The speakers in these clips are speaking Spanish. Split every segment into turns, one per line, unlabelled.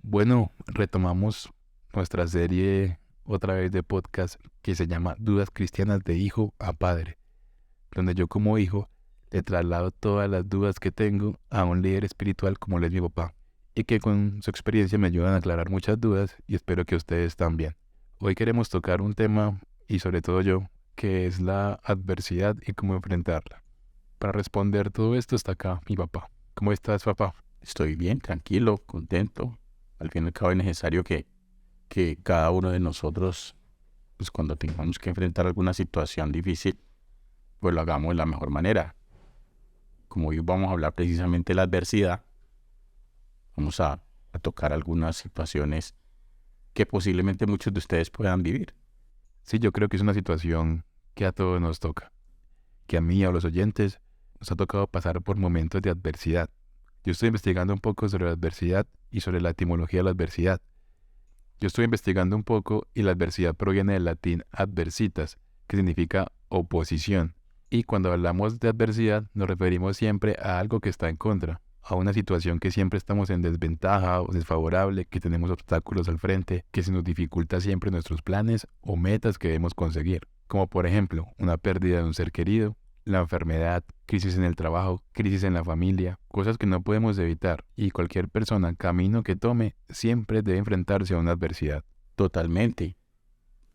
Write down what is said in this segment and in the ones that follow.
Bueno, retomamos nuestra serie otra vez de podcast que se llama Dudas Cristianas de Hijo a Padre, donde yo como hijo le traslado todas las dudas que tengo a un líder espiritual como lo es mi papá, y que con su experiencia me ayudan a aclarar muchas dudas y espero que ustedes también. Hoy queremos tocar un tema, y sobre todo yo, que es la adversidad y cómo enfrentarla. Para responder todo esto está acá mi papá. ¿Cómo estás, papá?
Estoy bien, tranquilo, contento. Al fin y al cabo es necesario que cada uno de nosotros, pues cuando tengamos que enfrentar alguna situación difícil, pues lo hagamos de la mejor manera. Como hoy vamos a hablar precisamente de la adversidad, vamos a tocar algunas situaciones que posiblemente muchos de ustedes puedan vivir.
Sí, yo creo que es una situación que a todos nos toca, que a mí y a los oyentes nos ha tocado pasar por momentos de adversidad. Yo estoy investigando un poco sobre la adversidad y sobre la etimología de la adversidad. Yo estoy investigando un poco y la adversidad proviene del latín adversitas, que significa oposición. Y cuando hablamos de adversidad nos referimos siempre a algo que está en contra, a una situación que siempre estamos en desventaja o desfavorable, que tenemos obstáculos al frente, que se nos dificulta siempre nuestros planes o metas que debemos conseguir, como por ejemplo una pérdida de un ser querido, la enfermedad, crisis en el trabajo, crisis en la familia, cosas que no podemos evitar, y cualquier persona, camino que tome, siempre debe enfrentarse a una adversidad.
Totalmente.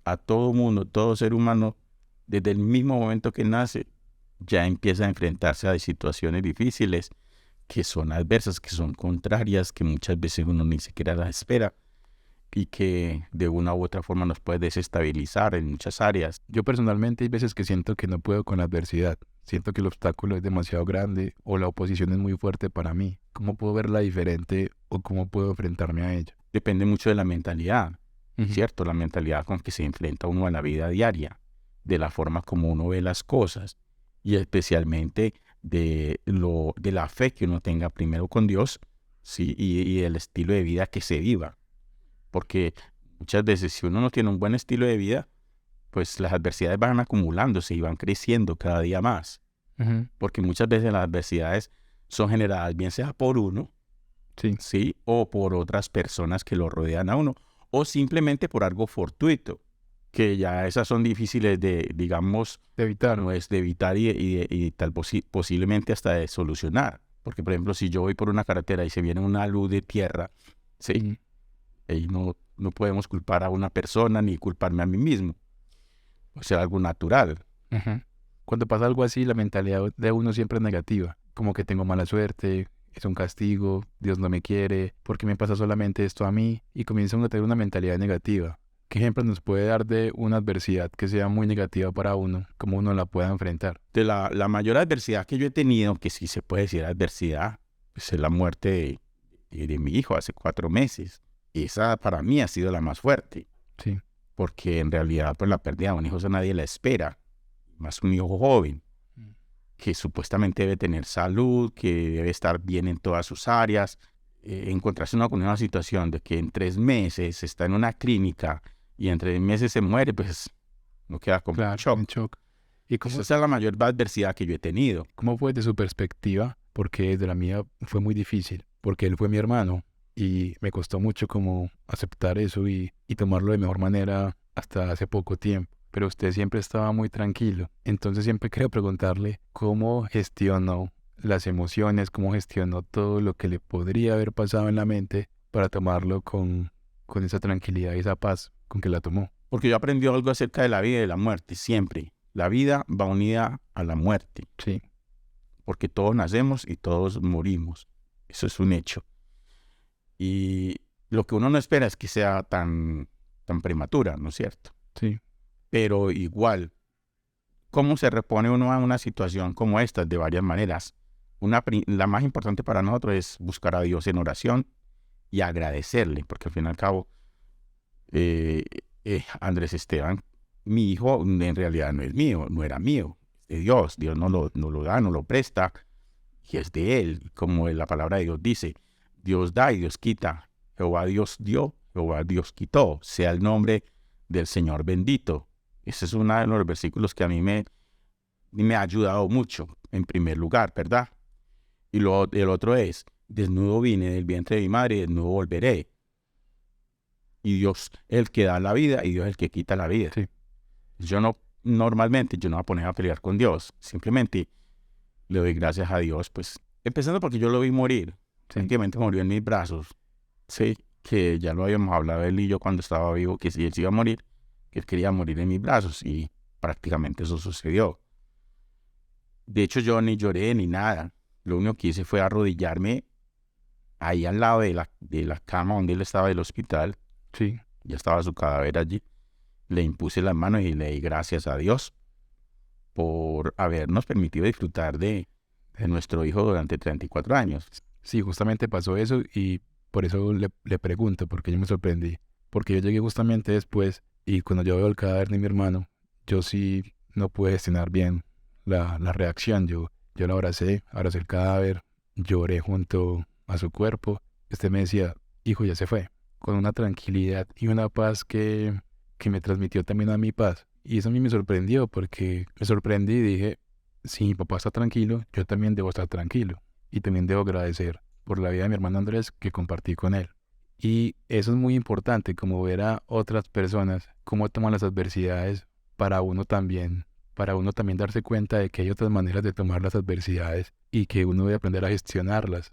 A todo mundo, todo ser humano, desde el mismo momento que nace, ya empieza a enfrentarse a situaciones difíciles, que son adversas, que son contrarias, que muchas veces uno ni siquiera las espera y que de una u otra forma nos puede desestabilizar en muchas áreas.
Yo personalmente hay veces que siento que no puedo con la adversidad, siento que el obstáculo es demasiado grande o la oposición es muy fuerte para mí. ¿Cómo puedo verla diferente o cómo puedo enfrentarme a ella?
Depende mucho de la mentalidad,
Ujú.
¿cierto? La mentalidad con que se enfrenta uno a la vida diaria, de la forma como uno ve las cosas y especialmente de la fe que uno tenga primero con Dios, sí, y el estilo de vida que se viva. Porque muchas veces si uno no tiene un buen estilo de vida, pues las adversidades van acumulándose y van creciendo cada día más.
Ujú.
Porque muchas veces las adversidades son generadas bien sea por uno,
Sí,
¿sí? O por otras personas que lo rodean a uno, o simplemente por algo fortuito, que ya esas son difíciles de, digamos,
de evitar.
no es de evitar y tal posiblemente hasta de solucionar. Porque, por ejemplo, si yo voy por una carretera y se viene una luz de tierra, ¿sí?
Ujú.
Y no podemos culpar a una persona ni culparme a mí mismo. O sea, algo natural.
Ujú. Cuando pasa algo así, la mentalidad de uno siempre es negativa, como que tengo mala suerte, es un castigo, Dios no me quiere, ¿por qué me pasa solamente esto a mí? Y comienza uno a tener una mentalidad negativa. ¿Qué ejemplo nos puede dar de una adversidad que sea muy negativa para uno, cómo uno la pueda enfrentar?
De la mayor adversidad que yo he tenido, que sí se puede decir adversidad, pues es la muerte de mi hijo hace 4 meses. Esa para mí ha sido la más fuerte,
Sí.
porque en realidad pues la pérdida de un hijo eso nadie la espera, más un hijo joven,
Mm.
que supuestamente debe tener salud, que debe estar bien en todas sus áreas. Encontrarse uno con una situación de que en 3 meses está en una clínica y en 3 meses se muere, pues no queda como en
Claro, en
shock.
shock. ¿Y
Esa es la mayor adversidad que yo he tenido.
cómo fue de su perspectiva? Porque desde la mía fue muy difícil, porque él fue mi hermano y me costó mucho como aceptar eso y tomarlo de mejor manera hasta hace poco tiempo. Pero usted siempre estaba muy tranquilo. Entonces siempre quiero preguntarle cómo gestionó las emociones, cómo gestionó todo lo que le podría haber pasado en la mente para tomarlo con esa tranquilidad y esa paz con que la tomó.
Porque yo aprendí algo acerca de la vida y de la muerte, siempre. La vida va unida a la muerte,
Sí,
porque todos nacemos y todos morimos. Eso es un hecho. Y lo que uno no espera es que sea tan prematura, ¿no es cierto?
sí.
Pero igual, ¿cómo se repone uno a una situación como esta? De varias maneras. La más importante para nosotros es buscar a Dios en oración y agradecerle, porque al fin y al cabo, eh, Andrés Esteban, mi hijo, en realidad no es mío, no era mío, es de Dios. Dios no lo da, no lo presta, y es de Él. Como la palabra de Dios dice, Dios da y Dios quita. Jehová Dios dio, Jehová Dios quitó. Sea el nombre del Señor bendito. Ese es uno de los versículos que a mí me ha ayudado mucho, en primer lugar, ¿verdad? Y el otro es, desnudo vine del vientre de mi madre y desnudo volveré. Y Dios es el que da la vida y Dios es el que quita la vida.
Sí.
Normalmente yo no voy a poner a pelear con Dios. Simplemente le doy gracias a Dios, pues, empezando porque yo lo vi morir.
Sí.
Prácticamente murió en mis brazos. Sí, que ya lo habíamos hablado él y yo cuando estaba vivo, que si él se iba a morir, que él quería morir en mis brazos. Y prácticamente eso sucedió. De hecho, yo ni lloré ni nada. Lo único que hice fue arrodillarme ahí al lado de la cama donde él estaba del hospital.
Sí.
Ya estaba su cadáver allí. Le impuse las manos y le di gracias a Dios por habernos permitido disfrutar de nuestro hijo durante 34 años.
Sí, justamente pasó eso y por eso le pregunto, porque yo me sorprendí. Porque yo llegué justamente después y cuando yo veo el cadáver de mi hermano, yo sí no pude gestionar bien la reacción. Yo lo abracé el cadáver, lloré junto a su cuerpo. Me decía, hijo, ya se fue. Con una tranquilidad y una paz que me transmitió también a mi paz. Y eso a mí me sorprendió porque me sorprendí y dije, si mi papá está tranquilo, yo también debo estar tranquilo. Y también debo agradecer por la vida de mi hermano Andrés que compartí con él. Y eso es muy importante, como ver a otras personas, cómo toman las adversidades para uno también darse cuenta de que hay otras maneras de tomar las adversidades y que uno debe aprender a gestionarlas.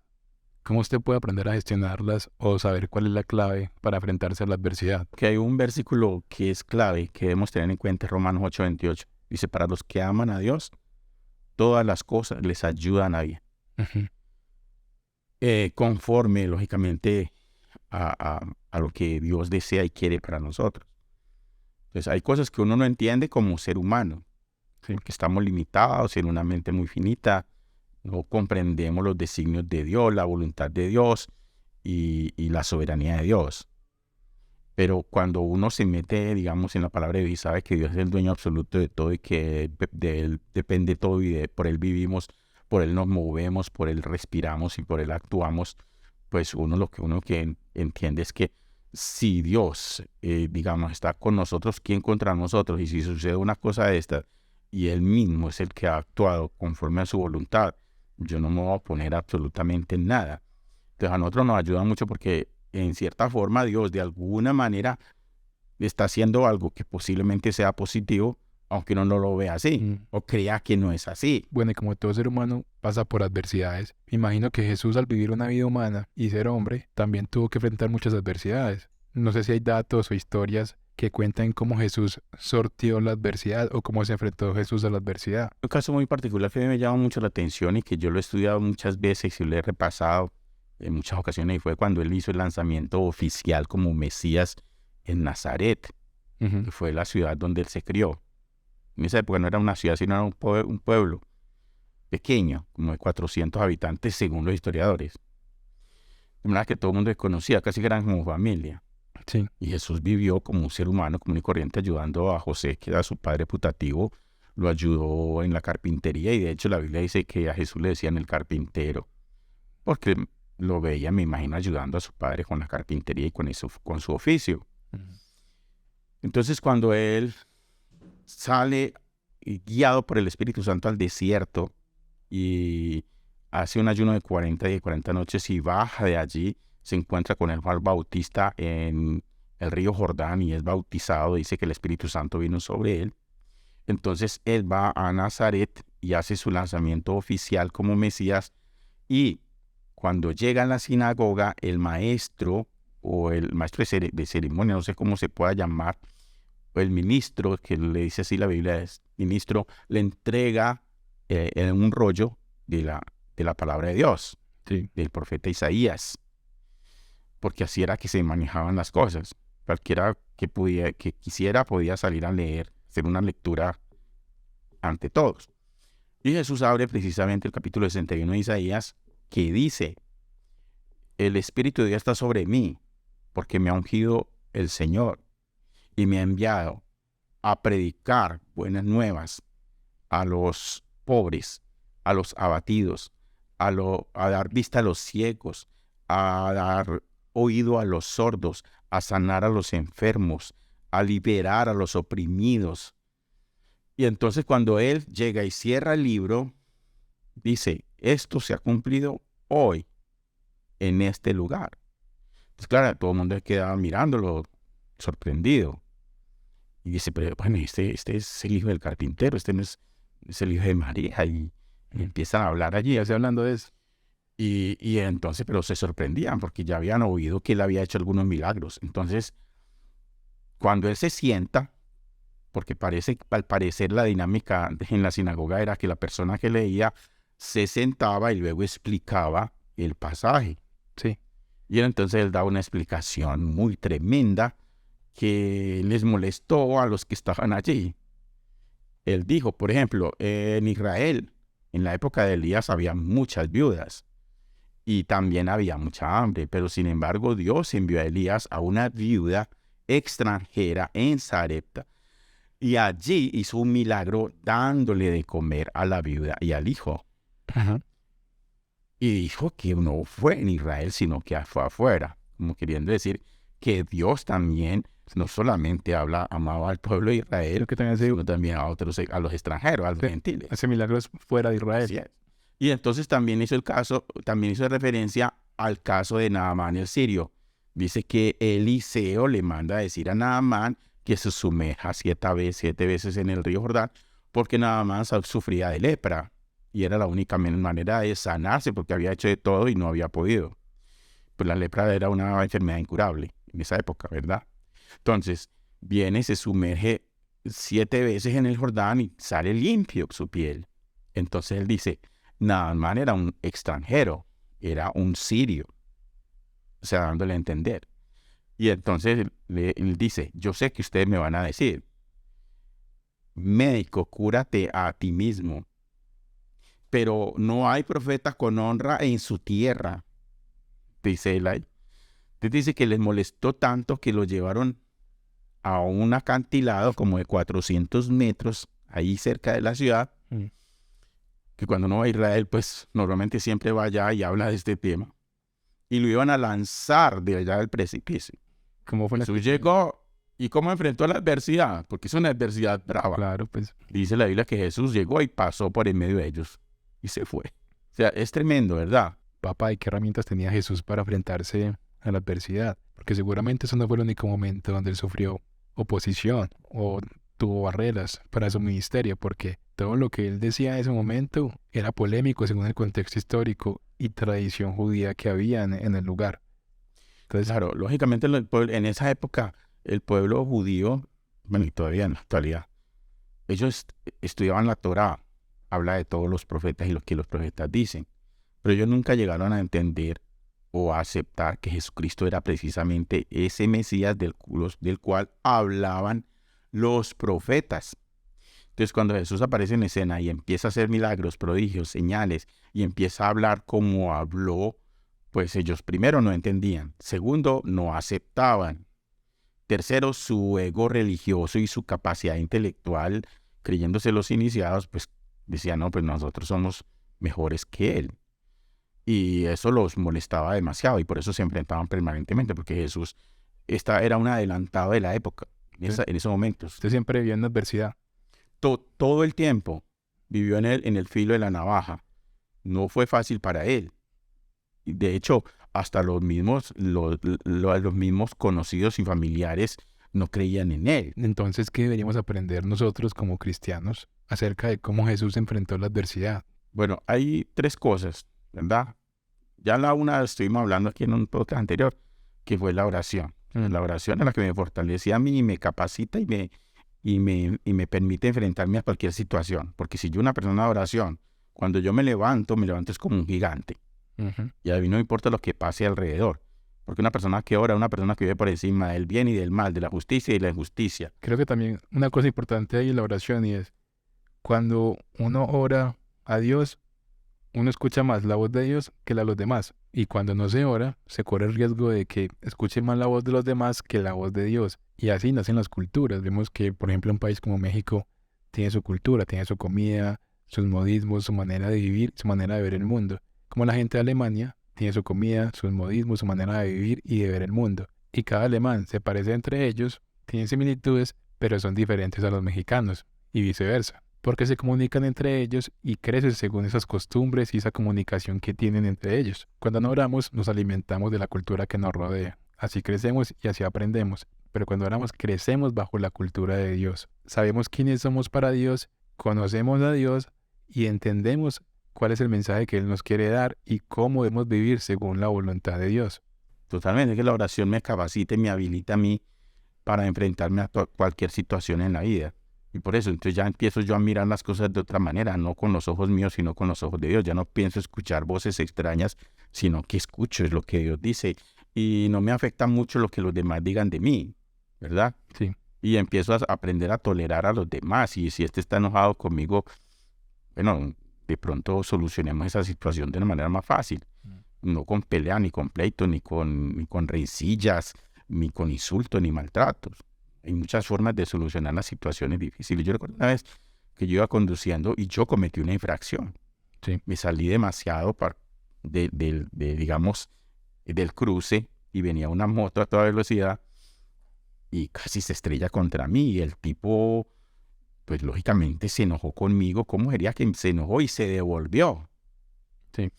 ¿Cómo usted puede aprender a gestionarlas o saber cuál es la clave para enfrentarse a la adversidad?
Que hay un versículo que es clave, que debemos tener en cuenta, Romanos 8:28. Dice, para los que aman a Dios, todas las cosas les ayudan a bien.
Uh-huh.
Conforme, lógicamente, a lo que Dios desea y quiere para nosotros. Entonces, hay cosas que uno no entiende como ser humano,
Sí.
porque estamos limitados en una mente muy finita, no comprendemos los designios de Dios, la voluntad de Dios y la soberanía de Dios. Pero cuando uno se mete, digamos, en la palabra de Dios y sabe que Dios es el dueño absoluto de todo y que de Él depende todo y por Él vivimos, por Él nos movemos, por Él respiramos y por Él actuamos, pues lo que entiende es que si Dios, digamos, está con nosotros, ¿quién contra nosotros? Y si sucede una cosa de esta y Él mismo es el que ha actuado conforme a su voluntad, yo no me voy a oponer absolutamente en nada. Entonces a nosotros nos ayuda mucho porque en cierta forma Dios de alguna manera está haciendo algo que posiblemente sea positivo, aunque uno no lo vea así o crea que no es así.
Bueno, y como todo ser humano pasa por adversidades, me imagino que Jesús al vivir una vida humana y ser hombre también tuvo que enfrentar muchas adversidades. No sé si hay datos o historias que cuentan cómo Jesús sortió la adversidad o cómo se enfrentó Jesús a la adversidad.
Un caso muy particular que me llama mucho la atención y que yo lo he estudiado muchas veces y lo he repasado en muchas ocasiones y fue cuando él hizo el lanzamiento oficial como Mesías en Nazaret,
Uh-huh.
que fue la ciudad donde él se crió. En esa época no era una ciudad, sino era un pueblo pequeño, como de 400 habitantes según los historiadores. De manera que todo el mundo se conocía, casi que eran como familia.
Sí.
Y Jesús vivió como un ser humano común y corriente ayudando a José, que era su padre putativo, lo ayudó en la carpintería y de hecho la Biblia dice que a Jesús le decían el carpintero, porque lo veía, me imagino, ayudando a su padre con la carpintería y con su oficio.
Uh-huh.
Entonces cuando él sale guiado por el Espíritu Santo al desierto y hace un ayuno de 40 días y 40 noches y baja de allí, se encuentra con el Juan Bautista en el río Jordán y es bautizado, dice que el Espíritu Santo vino sobre él. Entonces él va a Nazaret y hace su lanzamiento oficial como Mesías y cuando llega a la sinagoga, el maestro o el maestro de ceremonia, no sé cómo se pueda llamar, o el ministro, que le dice así la Biblia, es ministro, le entrega en un rollo de la palabra de Dios,
Sí.
del profeta Isaías, porque así era que se manejaban las cosas. Cualquiera que quisiera podía salir a leer, hacer una lectura ante todos. Y Jesús abre precisamente el capítulo 61 de Isaías, que dice, el Espíritu de Dios está sobre mí, porque me ha ungido el Señor y me ha enviado a predicar buenas nuevas a los pobres, a los abatidos, a dar vista a los ciegos, a dar oído a los sordos, a sanar a los enfermos, a liberar a los oprimidos. Y entonces cuando él llega y cierra el libro, dice, esto se ha cumplido hoy en este lugar. Pues claro, todo el mundo quedaba mirándolo, sorprendido. Y dice, pero bueno, este es el hijo del carpintero, este no es el hijo de María. Y empiezan a hablar allí,
Ya estoy hablando de eso.
y entonces, pero se sorprendían porque ya habían oído que él había hecho algunos milagros. Entonces, cuando él se sienta, porque al parecer la dinámica en la sinagoga era que la persona que leía se sentaba y luego explicaba el pasaje.
Sí.
Y entonces él daba una explicación muy tremenda que les molestó a los que estaban allí. Él dijo, por ejemplo, en Israel, en la época de Elías había muchas viudas y también había mucha hambre, pero sin embargo Dios envió a Elías a una viuda extranjera en Sarepta y allí hizo un milagro dándole de comer a la viuda y al hijo.
Ajá.
Y dijo que no fue en Israel, sino que fue afuera, como queriendo decir que Dios también no solamente amaba al pueblo de Israel,
Creo que también
sino también a los extranjeros, a los gentiles.
hace milagros fuera de Israel.
Así es. Y entonces también hizo referencia al caso de Naamán el sirio. Dice que Eliseo le manda a decir a Naamán que se sumerja 7 veces en el río Jordán, porque Naamán sufría de lepra. Y era la única manera de sanarse, porque había hecho de todo y no había podido. Pues la lepra era una enfermedad incurable en esa época, ¿verdad? Entonces, viene, se sumerge 7 veces en el Jordán y sale limpio su piel. Entonces él dice, Naamán era un extranjero, era un sirio. O sea, dándole a entender. Y entonces él dice, yo sé que ustedes me van a decir, médico, cúrate a ti mismo. Pero no hay profeta con honra en su tierra, dice él ahí. Entonces dice que les molestó tanto que lo llevaron a un acantilado como de 400 metros, ahí cerca de la ciudad, que cuando uno va a Israel, pues normalmente siempre va allá y habla de este tema. Y lo iban a lanzar de allá del precipicio.
¿Cómo fue
Jesús llegó, ¿y cómo enfrentó la adversidad? Porque es una adversidad brava.
Claro, pues.
Dice la Biblia que Jesús llegó y pasó por en medio de ellos. Y se fue. O sea, es tremendo, ¿verdad?
Papá, ¿y qué herramientas tenía Jesús para enfrentarse a la adversidad? Porque seguramente eso no fue el único momento donde él sufrió oposición o tuvo barreras para su ministerio, porque todo lo que él decía en ese momento era polémico según el contexto histórico y tradición judía que había en el lugar. Entonces,
claro, lógicamente en esa época el pueblo judío, bueno, y todavía en la actualidad, ellos estudiaban la Torá, habla de todos los profetas y lo que los profetas dicen, pero ellos nunca llegaron a entender o a aceptar que Jesucristo era precisamente ese Mesías del cual hablaban los profetas. Entonces, cuando Jesús aparece en escena y empieza a hacer milagros, prodigios, señales, y empieza a hablar como habló, pues ellos primero no entendían, segundo no aceptaban, tercero su ego religioso y su capacidad intelectual, creyéndose los iniciados, pues decían, no, pues nosotros somos mejores que él. Y eso los molestaba demasiado y por eso se enfrentaban permanentemente, porque Jesús era un adelantado de la época en esos momentos.
Usted siempre vivió en adversidad.
Todo el tiempo vivió en el filo de la navaja. No fue fácil para él. De hecho, hasta los mismos conocidos y familiares no creían en él.
Entonces, ¿qué deberíamos aprender nosotros como cristianos acerca de cómo Jesús enfrentó la adversidad?
Bueno, hay 3 cosas, ¿verdad? Ya una estuvimos hablando aquí en un podcast anterior, que fue la oración. La oración es la que me fortalece a mí y me capacita y me permite enfrentarme a cualquier situación. Porque si yo una persona de oración, cuando yo me levanto es como un gigante. Y a mí no me importa lo que pase alrededor. Porque una persona que ora es una persona que vive por encima del bien y del mal, de la justicia y la injusticia.
Creo que también una cosa importante ahí en la oración y es, cuando uno ora a Dios, uno escucha más la voz de Dios que la de los demás. Y cuando no se ora, se corre el riesgo de que escuche más la voz de los demás que la voz de Dios. Y así nacen las culturas. Vemos que, por ejemplo, un país como México tiene su cultura, tiene su comida, sus modismos, su manera de vivir, su manera de ver el mundo. Como la gente de Alemania tiene su comida, sus modismos, su manera de vivir y de ver el mundo. Y cada alemán se parece entre ellos, tienen similitudes, pero son diferentes a los mexicanos, y viceversa. Porque se comunican entre ellos y crecen según esas costumbres y esa comunicación que tienen entre ellos. Cuando no oramos, nos alimentamos de la cultura que nos rodea. Así crecemos y así aprendemos. pero cuando oramos crecemos bajo la cultura de Dios. Sabemos quiénes somos para Dios, conocemos a Dios y entendemos cuál es el mensaje que Él nos quiere dar y cómo debemos vivir según la voluntad de Dios.
Totalmente, que la oración me capacita y me habilita a mí para enfrentarme a cualquier situación en la vida. Y por eso, entonces ya empiezo yo a mirar las cosas de otra manera, no con los ojos míos, sino con los ojos de Dios. Ya no pienso escuchar voces extrañas, sino que escucho es lo que Dios dice. Y no me afecta mucho lo que los demás digan de mí, ¿verdad?
Sí.
Y empiezo a aprender a tolerar a los demás. Y si este está enojado conmigo, bueno, de pronto solucionemos esa situación de una manera más fácil. No con pelea, ni con pleito, ni con rencillas, ni con insultos, ni maltratos. Hay muchas formas de solucionar las situaciones difíciles. Yo recuerdo una vez que yo iba conduciendo y yo cometí una infracción.
Sí.
Me salí demasiado digamos, del cruce y venía una moto a toda velocidad y casi se estrella contra mí. Y el tipo, pues lógicamente se enojó conmigo. ¿Cómo sería que se enojó y se devolvió?
Sí.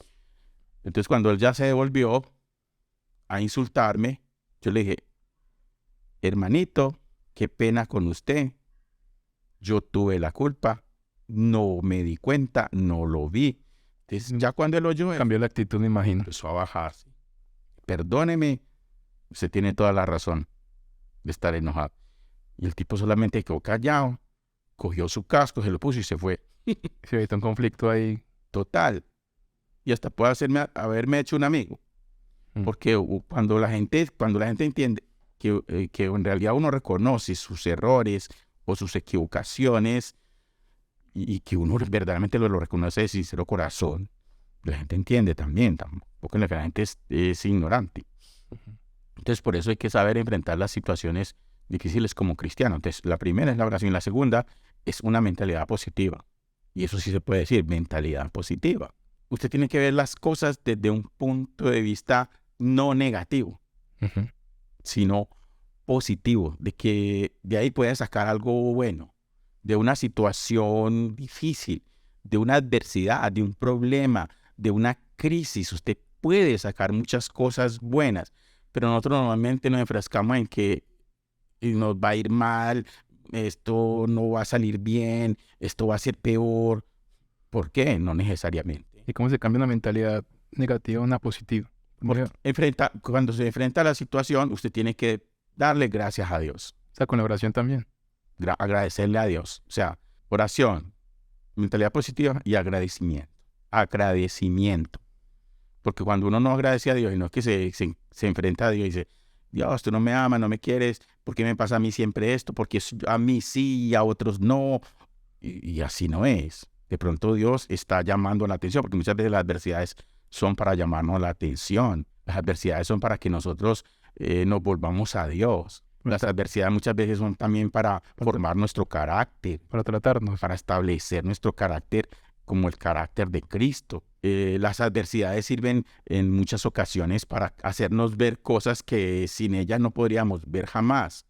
Entonces cuando él ya se devolvió a insultarme, yo le dije, hermanito, qué pena con usted. Yo tuve la culpa, no me di cuenta, no lo vi. Entonces ya cuando él oyó,
Cambió la actitud, me imagino.
empezó a bajarse. Perdóneme, usted tiene toda la razón de estar enojado. Y el tipo solamente quedó callado, cogió su casco, se lo puso y se fue.
Se evitó un conflicto ahí.
Total. Y hasta puede haberme hecho un amigo. Porque cuando la gente entiende que en realidad uno reconoce sus errores o sus equivocaciones y que uno verdaderamente lo reconoce de sincero corazón, la gente entiende también, tampoco la gente es ignorante. Entonces por eso hay que saber enfrentar las situaciones difíciles como cristiano. Entonces la primera es la oración y la segunda es una mentalidad positiva. Y eso sí se puede decir, mentalidad positiva. Usted tiene que ver las cosas desde un punto de vista no negativo, sino positivo, de que de ahí puede sacar algo bueno, de una situación difícil, de una adversidad, de un problema, de una crisis. Usted puede sacar muchas cosas buenas, pero nosotros normalmente nos enfrascamos en que nos va a ir mal, esto no va a salir bien, esto va a ser peor. ¿Por qué? No necesariamente.
¿Y cómo se cambia una mentalidad negativa a una positiva?
Cuando se enfrenta a la situación, usted tiene que darle gracias a Dios.
O sea, con la oración también.
Agradecerle a Dios. O sea, oración, mentalidad positiva y agradecimiento. Agradecimiento. Porque cuando uno no agradece a Dios y no es que se enfrenta a Dios y dice, Dios, tú no me amas, no me quieres, ¿por qué me pasa a mí siempre esto? Porque a mí sí y a otros no. Y así no es. De pronto Dios está llamando la atención, porque muchas veces las adversidades son para llamarnos la atención. Las adversidades son para que nosotros nos volvamos a Dios. Las adversidades muchas veces son también para formar nuestro carácter.
Para tratarnos.
Para establecer nuestro carácter como el carácter de Cristo. Las adversidades sirven en muchas ocasiones para hacernos ver cosas que sin ellas no podríamos ver jamás.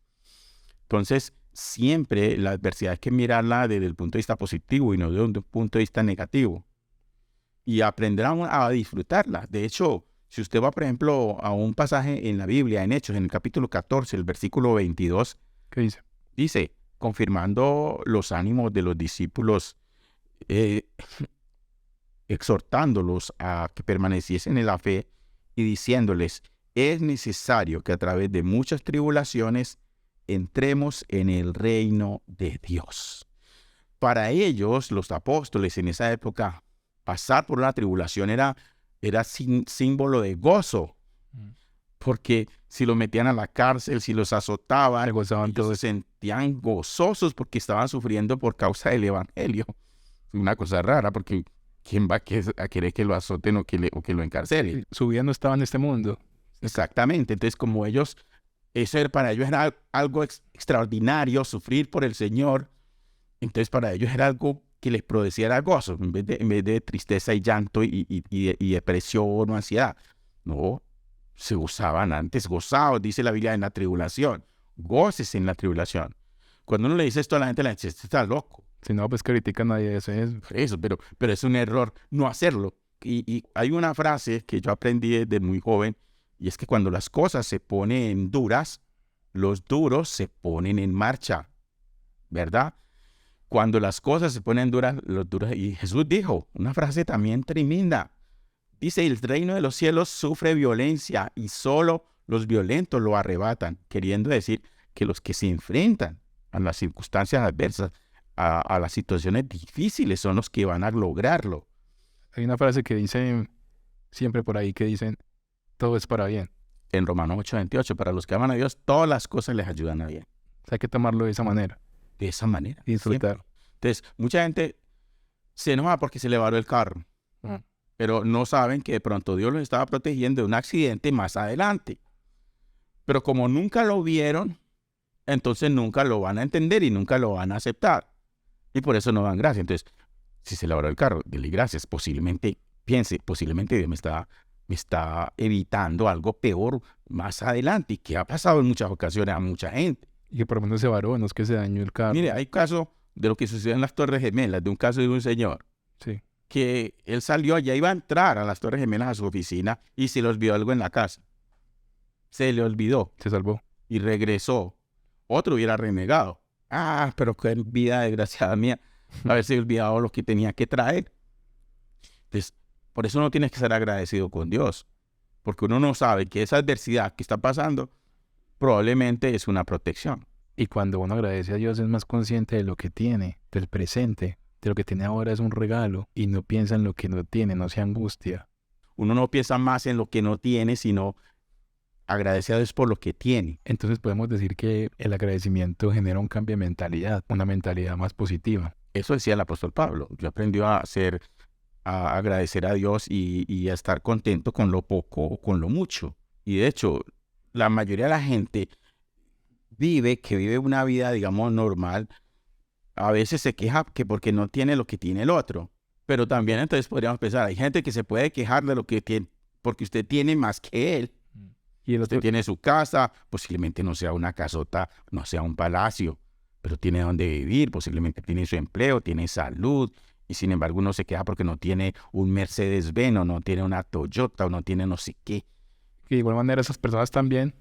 Entonces, siempre la adversidad hay que mirarla desde el punto de vista positivo y no desde un punto de vista negativo. Y aprender a disfrutarla. De hecho, si usted va, por ejemplo, a un pasaje en la Biblia, en Hechos, en el capítulo 14, el versículo 22.
¿Qué dice?
Dice, confirmando los ánimos de los discípulos, exhortándolos a que permaneciesen en la fe y diciéndoles, es necesario que a través de muchas tribulaciones entremos en el reino de Dios. Para ellos, los apóstoles en esa época, pasar por una tribulación era símbolo de gozo. Porque si los metían a la cárcel, si los azotaban, ellos se sentían gozosos porque estaban sufriendo por causa del evangelio. Una cosa rara, porque ¿quién va a querer que lo azoten o que lo encarcelen?
Su vida no estaba en este mundo.
Exactamente. Entonces, como ellos, para ellos era algo extraordinario, sufrir por el Señor. Entonces, para ellos era algo que les produciera gozo, en vez de tristeza y llanto y depresión o ansiedad. No, se gozaban antes, gozados, dice la Biblia, en la tribulación. Goces en la tribulación. Cuando uno le dice esto a la gente dice, este está loco.
Si no, pues critica a nadie de eso.
Pero es un error no hacerlo. Y hay una frase que yo aprendí desde muy joven, y es que cuando las cosas se ponen duras, los duros se ponen en marcha, ¿verdad? Cuando las cosas se ponen duras, los duros. Y Jesús dijo una frase también tremenda. Dice, el reino de los cielos sufre violencia y solo los violentos lo arrebatan, queriendo decir que los que se enfrentan a las circunstancias adversas, a las situaciones difíciles, son los que van a lograrlo.
Hay una frase que dice siempre por ahí que dicen, todo es para bien.
En Romanos 8:28, para los que aman a Dios, todas las cosas les ayudan a bien.
O sea, hay que tomarlo de esa manera.
De esa manera.
Y disfrutar.
Siempre. Entonces, mucha gente se enoja porque se le varó el carro. Pero no saben que de pronto Dios los estaba protegiendo de un accidente más adelante. Pero como nunca lo vieron, entonces nunca lo van a entender y nunca lo van a aceptar. Y por eso no dan gracias. Entonces, si se le varó el carro, dile gracias. Posiblemente, piense, posiblemente Dios me está evitando algo peor más adelante. Y que ha pasado en muchas ocasiones a mucha gente.
Y que por lo menos se varó, no es que se dañó el carro.
Mire, hay casos de lo que sucedió en las Torres Gemelas, de un caso de un señor.
Sí.
Que él salió, ya iba a entrar a las Torres Gemelas a su oficina y se le olvidó algo en la casa. Se le olvidó
Se salvó.
y regresó. Otro hubiera renegado. Ah, pero qué vida desgraciada mía, haberse olvidado lo que tenía que traer. Entonces, por eso no tienes que ser agradecido con Dios, porque uno no sabe que esa adversidad que está pasando probablemente es una protección.
Y cuando uno agradece a Dios es más consciente de lo que tiene, del presente, de lo que tiene ahora es un regalo y no piensa en lo que no tiene, no se angustia.
Uno no piensa más en lo que no tiene, sino agradece a Dios por lo que tiene.
Entonces podemos decir que el agradecimiento genera un cambio de mentalidad, una mentalidad más positiva.
Eso decía el apóstol Pablo. Yo aprendí a agradecer a Dios y a estar contento con lo poco o con lo mucho. Y de hecho, la mayoría de la gente que vive una vida, digamos, normal, a veces se queja que porque no tiene lo que tiene el otro. Pero también entonces podríamos pensar, hay gente que se puede quejar de lo que tiene, porque usted tiene más que él.
Y el otro,
Usted tiene su casa, posiblemente no sea una casota, no sea un palacio, pero tiene donde vivir, posiblemente tiene su empleo, tiene salud, y sin embargo uno se queja porque no tiene un Mercedes-Benz, o no tiene una Toyota, o no tiene no sé qué.
que de igual manera esas personas también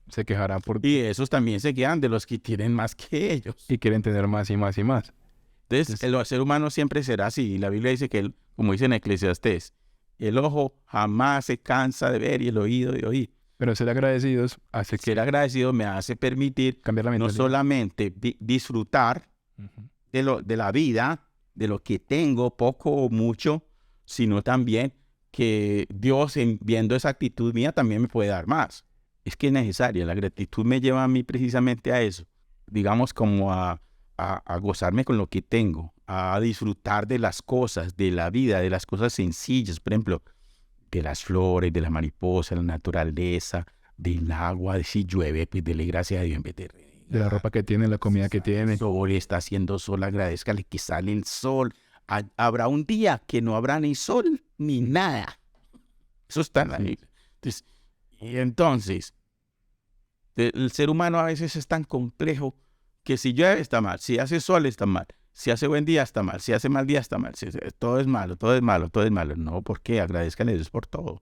se quejarán
Y esos también se quejan de los que tienen más que ellos.
y quieren tener más y más y más.
Entonces, el ser humano siempre será así. Y la Biblia dice que, como dice en Eclesiastés, el ojo jamás se cansa de ver y el oído de oír.
Pero ser agradecidos hace que
Ser agradecido me hace permitir
cambiar la
no
mentalidad.
solamente disfrutar de la vida, de lo que tengo, poco o mucho, sino también que Dios, viendo esa actitud mía, también me puede dar más. Es que es necesaria. La gratitud me lleva a mí precisamente a eso. Digamos, como a gozarme con lo que tengo, a disfrutar de las cosas, de la vida, de las cosas sencillas, por ejemplo, de las flores, de las mariposas, la naturaleza, del agua, de si llueve, pues dele gracias a Dios en vez de
De la ropa que tiene, la comida que tiene.
Hoy está haciendo sol, agradezcale que sale el sol. Habrá un día que no habrá ni sol ni nada. Eso está en la Biblia. Entonces, el ser humano a veces es tan complejo que si llueve está mal, si hace sol está mal, si hace buen día está mal, si hace mal día está mal, todo es malo, todo es malo, todo es malo. No, porque agradezcanle a Dios por todo.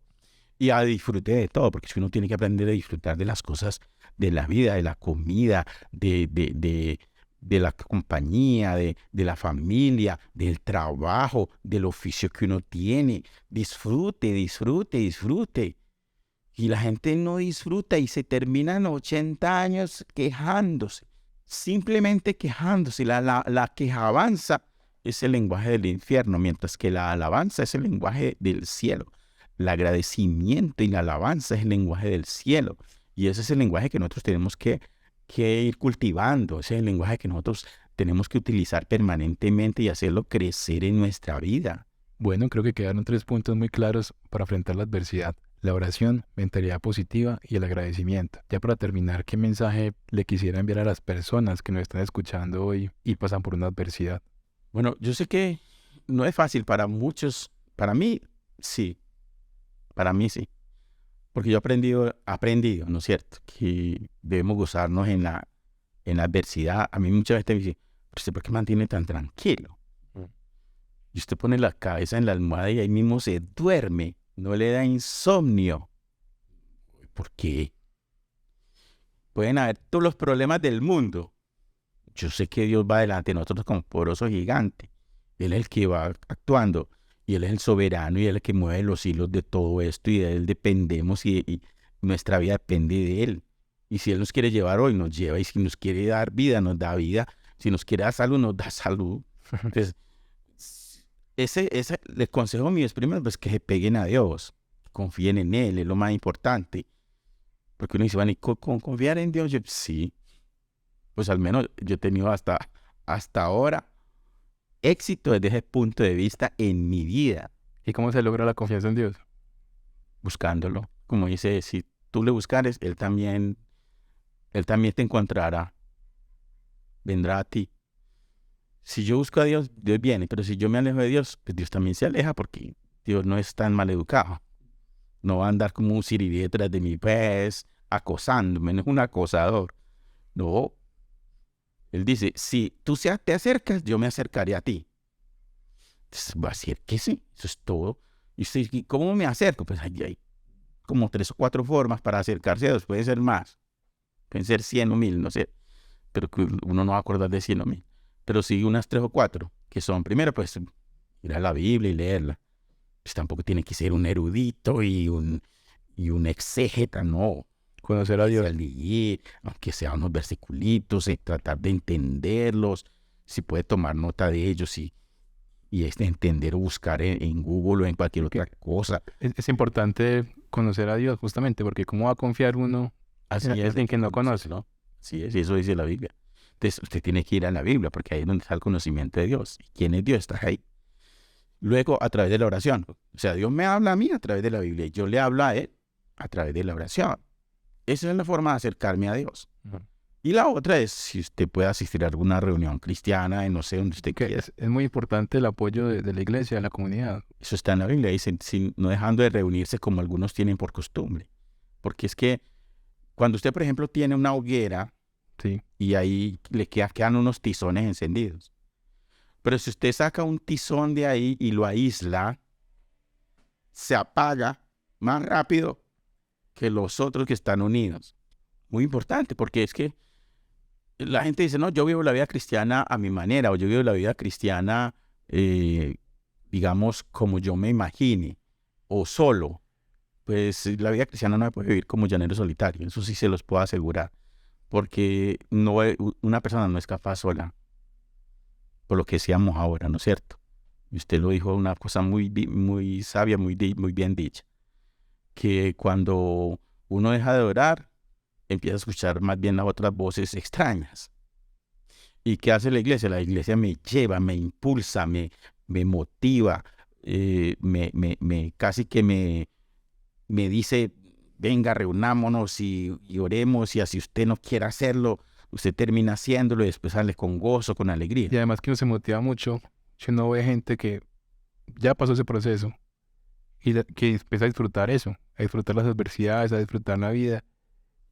Y a disfrute de todo, porque si uno tiene que aprender a disfrutar de las cosas de la vida, de la comida, de la compañía, de la familia, del trabajo, del oficio que uno tiene. Disfrute, disfrute, disfrute. Y la gente no disfruta y se terminan 80 años quejándose, simplemente quejándose. La quejabanza es el lenguaje del infierno, mientras que la alabanza es el lenguaje del cielo. El agradecimiento y la alabanza es el lenguaje del cielo. Y ese es el lenguaje que nosotros tenemos que ir cultivando. Ese es el lenguaje que nosotros tenemos que utilizar permanentemente y hacerlo crecer en nuestra vida.
Bueno, creo que quedaron 3 puntos muy claros para enfrentar la adversidad. La oración, mentalidad positiva y el agradecimiento. Ya para terminar, ¿qué mensaje le quisiera enviar a las personas que nos están escuchando hoy y pasan por una adversidad?
Bueno, yo sé que no es fácil para muchos. Para mí, sí. Para mí, sí. Porque yo he aprendido, ¿no es cierto?, que debemos gozarnos en la adversidad. A mí muchas veces me dicen, ¿usted por qué mantiene tan tranquilo? Y usted pone la cabeza en la almohada y ahí mismo se duerme. No le da insomnio. ¿Por qué? pueden haber todos los problemas del mundo. Yo sé que Dios va delante de nosotros como poderoso gigante. Él es el que va actuando. Y Él es el soberano y Él es el que mueve los hilos de todo esto. Y de Él dependemos y nuestra vida depende de Él. Y si Él nos quiere llevar hoy, nos lleva. Y si nos quiere dar vida, nos da vida. Si nos quiere dar salud, nos da salud. Entonces, el consejo mío es primero pues, que se peguen a Dios. Confíen en Él, es lo más importante. Porque uno dice, bueno, ¿y con confiar en Dios? Yo, sí. Pues al menos yo he tenido hasta ahora éxito desde ese punto de vista en mi vida.
¿Y cómo se logra la confianza en Dios?
Buscándolo. Como dice, si tú le buscares, Él también te encontrará. Vendrá a ti. Si yo busco a Dios, Dios viene. Pero si yo me alejo de Dios, pues Dios también se aleja porque Dios no es tan maleducado. No va a andar como un sirirí detrás de mi pez, acosándome, no es un acosador. No. Él dice, si tú te acercas, yo me acercaré a ti. Entonces, va a decir que sí, eso es todo. Y usted, ¿y cómo me acerco? Pues hay como 3 o 4 formas para acercarse a Dios. Puede ser más. Pueden ser 100 o 1000, no sé. Pero que uno no va a acordar de 100 o 1000. Pero sí unas 3 o 4, que son, primero, pues, ir a la Biblia y leerla. Pues tampoco tiene que ser un erudito y un exégeta, no.
Conocer a Dios.
Leer, aunque sea unos versiculitos, tratar de entenderlos, si puede tomar nota de ellos y entender o buscar en Google o en cualquier otra cosa.
Es importante conocer a Dios justamente porque ¿cómo va a confiar uno en alguien que no conoce?
¿No? Así es, y eso dice la Biblia. Entonces usted tiene que ir a la Biblia porque ahí es donde está el conocimiento de Dios. ¿Quién es Dios? Está ahí. Luego, a través de la oración. O sea, Dios me habla a mí a través de la Biblia y yo le hablo a Él a través de la oración. Esa es la forma de acercarme a Dios. Uh-huh. Y la otra es si usted puede asistir a alguna reunión cristiana, no sé, donde usted quiera.
Es muy importante el apoyo de la iglesia, de la comunidad.
Eso está en la Biblia, dice, no dejando de reunirse como algunos tienen por costumbre. Porque es que cuando usted, por ejemplo, tiene una hoguera,
sí,
y ahí le quedan unos tizones encendidos. Pero si usted saca un tizón de ahí y lo aísla, se apaga más rápido que los otros que están unidos. Muy importante, porque es que la gente dice, no, yo vivo la vida cristiana a mi manera, o yo vivo la vida cristiana, digamos, como yo me imagine, o solo. Pues la vida cristiana no se puede vivir como llanero solitario, eso sí se los puedo asegurar, porque una persona no es capaz sola, por lo que decíamos ahora, ¿no es cierto? Y usted lo dijo, una cosa muy sabia, muy bien dicha, que cuando uno deja de orar, empieza a escuchar más bien las otras voces extrañas. ¿Y qué hace la iglesia? La iglesia me lleva, me impulsa, me motiva, casi que me dice, venga, reunámonos y oremos, y así usted no quiere hacerlo, usted termina haciéndolo y después sale con gozo, con alegría.
Y además que uno se motiva mucho si uno ve gente que ya pasó ese proceso y que empieza a disfrutar eso, a disfrutar las adversidades, a disfrutar la vida.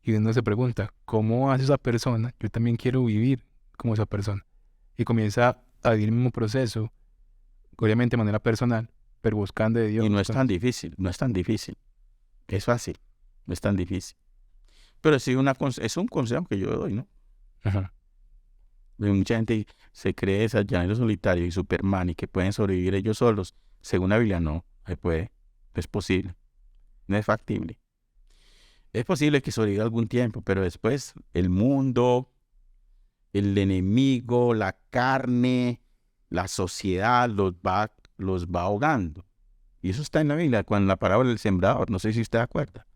Y uno se pregunta, ¿cómo hace esa persona? Yo también quiero vivir como esa persona. Y comienza a vivir el mismo proceso, obviamente de manera personal, pero buscando de Dios.
Y no es tan difícil, no es tan difícil. Es fácil, no es tan difícil. Pero sí es un consejo que yo doy, ¿no?
Ajá.
Mucha gente se cree esas llaneros solitarios y Superman y que pueden sobrevivir ellos solos. Según la Biblia, no se puede, no es posible, no es factible. Es posible que sobreviva algún tiempo, pero después el mundo, el enemigo, la carne, la sociedad los va ahogando. Y eso está en la Biblia, cuando la parábola del sembrador, no sé si usted se acuerda,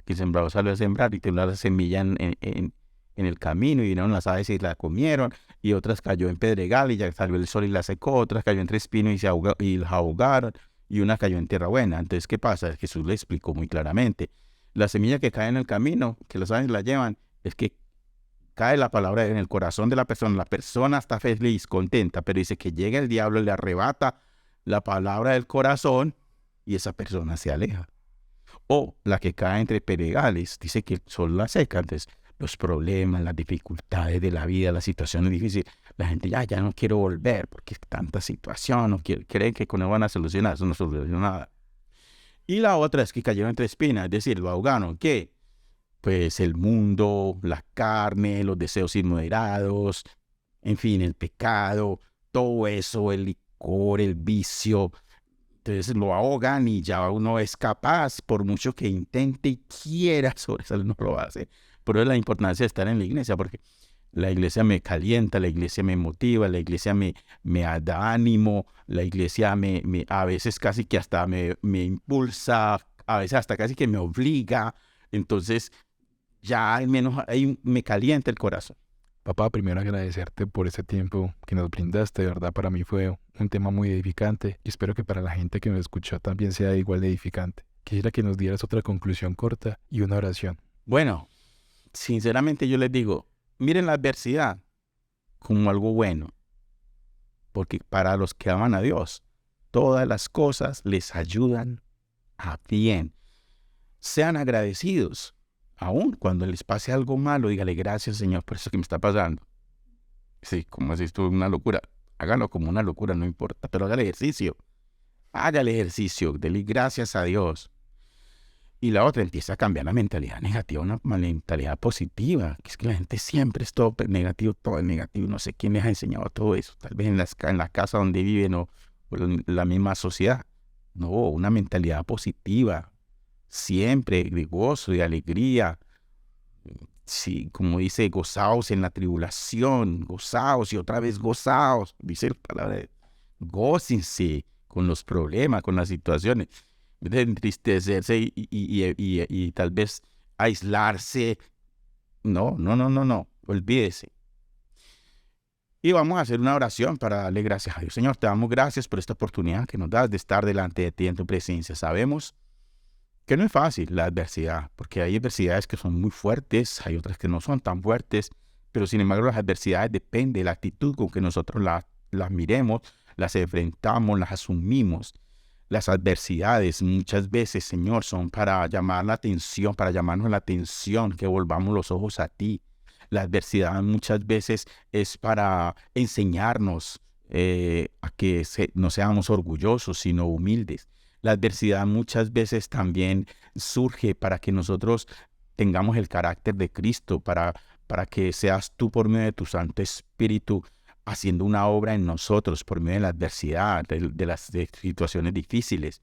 que el sembrador salió a sembrar y tenía la semilla en el camino y vinieron las aves y la comieron, y otras cayó en pedregal y ya salió el sol y la secó, otras cayó entre espinos y las ahogaron, y una cayó en tierra buena. Entonces, ¿qué pasa? Jesús le explicó muy claramente. La semilla que cae en el camino, que las aves la llevan, es que cae la palabra en el corazón de la persona está feliz, contenta, pero dice que llega el diablo y le arrebata la palabra del corazón y esa persona se aleja. O la que cae entre pedregales, dice que el sol la seca. Entonces, los problemas, las dificultades de la vida, las situaciones difíciles, la gente ya no quiero volver porque tanta situación, no creen que con eso van a solucionar, eso no soluciona nada. Y la otra es que cayeron entre espinas, es decir, lo ahogaron, que pues el mundo, la carne, los deseos inmoderados, en fin, el pecado, todo eso, el licor, el vicio. Entonces lo ahogan y ya uno es capaz, por mucho que intente y quiera sobresalir, no lo hace. Por eso la importancia de estar en la iglesia, porque la iglesia me calienta, la iglesia me motiva, la iglesia me da ánimo, la iglesia a veces casi que hasta me impulsa, a veces hasta casi que me obliga. Entonces ya al menos ahí me calienta el corazón.
Papá, primero agradecerte por ese tiempo que nos brindaste. De verdad, para mí fue un tema muy edificante y espero que para la gente que nos escuchó también sea igual de edificante. Quisiera que nos dieras otra conclusión corta y una oración.
Bueno, sinceramente yo les digo, miren la adversidad como algo bueno, porque para los que aman a Dios, todas las cosas les ayudan a bien. Sean agradecidos. Aún cuando les pase algo malo, dígale gracias, Señor, por eso que me está pasando. Sí, como si esto es una locura. Hágalo como una locura, no importa, pero haga el ejercicio. Haga el ejercicio, dele gracias a Dios. Y la otra, empieza a cambiar la mentalidad negativa a una mentalidad positiva. Que es que la gente siempre es todo negativo, todo es negativo. No sé quién les ha enseñado todo eso. Tal vez en la casa donde viven o en la misma sociedad. No, una mentalidad positiva. Siempre de gozo, de alegría. Sí, como dice, gozaos en la tribulación, gozaos y otra vez gozaos. Dice la palabra, gócense con los problemas, con las situaciones. De entristecerse y tal vez aislarse. No. Olvídese. Y vamos a hacer una oración para darle gracias a Dios. Señor, te damos gracias por esta oportunidad que nos das de estar delante de ti en tu presencia. Sabemos que no es fácil la adversidad, porque hay adversidades que son muy fuertes, hay otras que no son tan fuertes, pero sin embargo las adversidades depende de la actitud con que nosotros las miremos, las enfrentamos, las asumimos. Las adversidades muchas veces, Señor, son para llamar la atención, para llamarnos la atención, que volvamos los ojos a ti. La adversidad muchas veces es para enseñarnos a que no seamos orgullosos, sino humildes. La adversidad muchas veces también surge para que nosotros tengamos el carácter de Cristo, para que seas tú por medio de tu Santo Espíritu haciendo una obra en nosotros por medio de la adversidad, de las situaciones difíciles.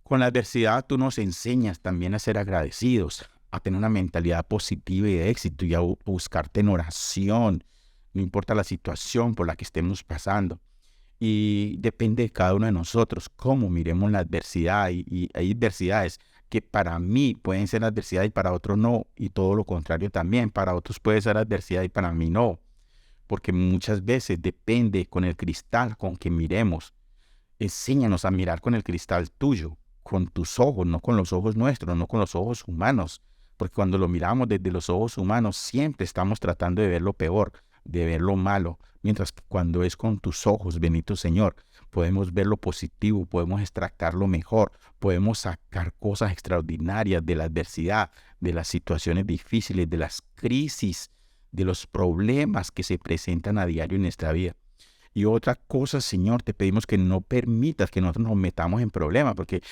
Con la adversidad tú nos enseñas también a ser agradecidos, a tener una mentalidad positiva y de éxito y a buscarte en oración, no importa la situación por la que estemos pasando. Y depende de cada uno de nosotros cómo miremos la adversidad. Y hay adversidades que para mí pueden ser adversidad y para otros no. Y todo lo contrario también. Para otros puede ser adversidad y para mí no. Porque muchas veces depende con el cristal con que miremos. Enséñanos a mirar con el cristal tuyo, con tus ojos, no con los ojos nuestros, no con los ojos humanos. Porque cuando lo miramos desde los ojos humanos, siempre estamos tratando de ver lo peor, de ver lo malo. Mientras que cuando es con tus ojos, bendito Señor, podemos ver lo positivo, podemos extractar lo mejor, podemos sacar cosas extraordinarias de la adversidad, de las situaciones difíciles, de las crisis, de los problemas que se presentan a diario en nuestra vida. Y otra cosa, Señor, te pedimos que no permitas que nosotros nos metamos en problemas, porque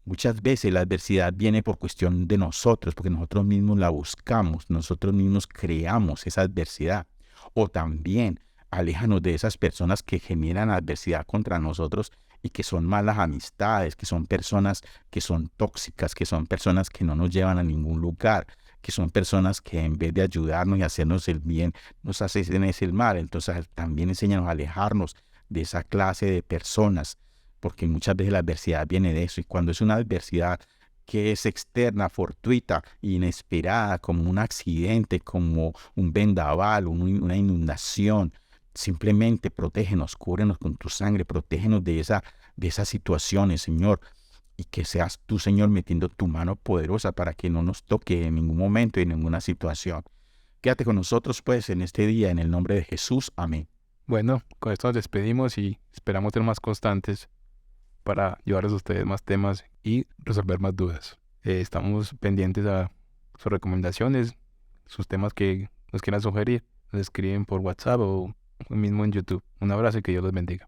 muchas veces la adversidad viene por cuestión de nosotros, porque nosotros mismos la buscamos, nosotros mismos creamos esa adversidad. O también, aléjanos de esas personas que generan adversidad contra nosotros y que son malas amistades, que son personas que son tóxicas, que son personas que no nos llevan a ningún lugar, que son personas que en vez de ayudarnos y hacernos el bien, nos hacen el mal. Entonces también enséñanos a alejarnos de esa clase de personas, porque muchas veces la adversidad viene de eso. Y cuando es una adversidad que es externa, fortuita, inesperada, como un accidente, como un vendaval, una inundación, simplemente protégenos, cúbrenos con tu sangre, protégenos de esas situaciones, Señor. Y que seas tú, Señor, metiendo tu mano poderosa para que no nos toque en ningún momento y en ninguna situación. Quédate con nosotros, pues, en este día, en el nombre de Jesús. Amén.
Bueno, con esto nos despedimos y esperamos ser más constantes para llevarles a ustedes más temas y resolver más dudas. Estamos pendientes a sus recomendaciones, sus temas que nos quieran sugerir. Nos escriben por WhatsApp o mismo en YouTube. Un abrazo y que Dios los bendiga.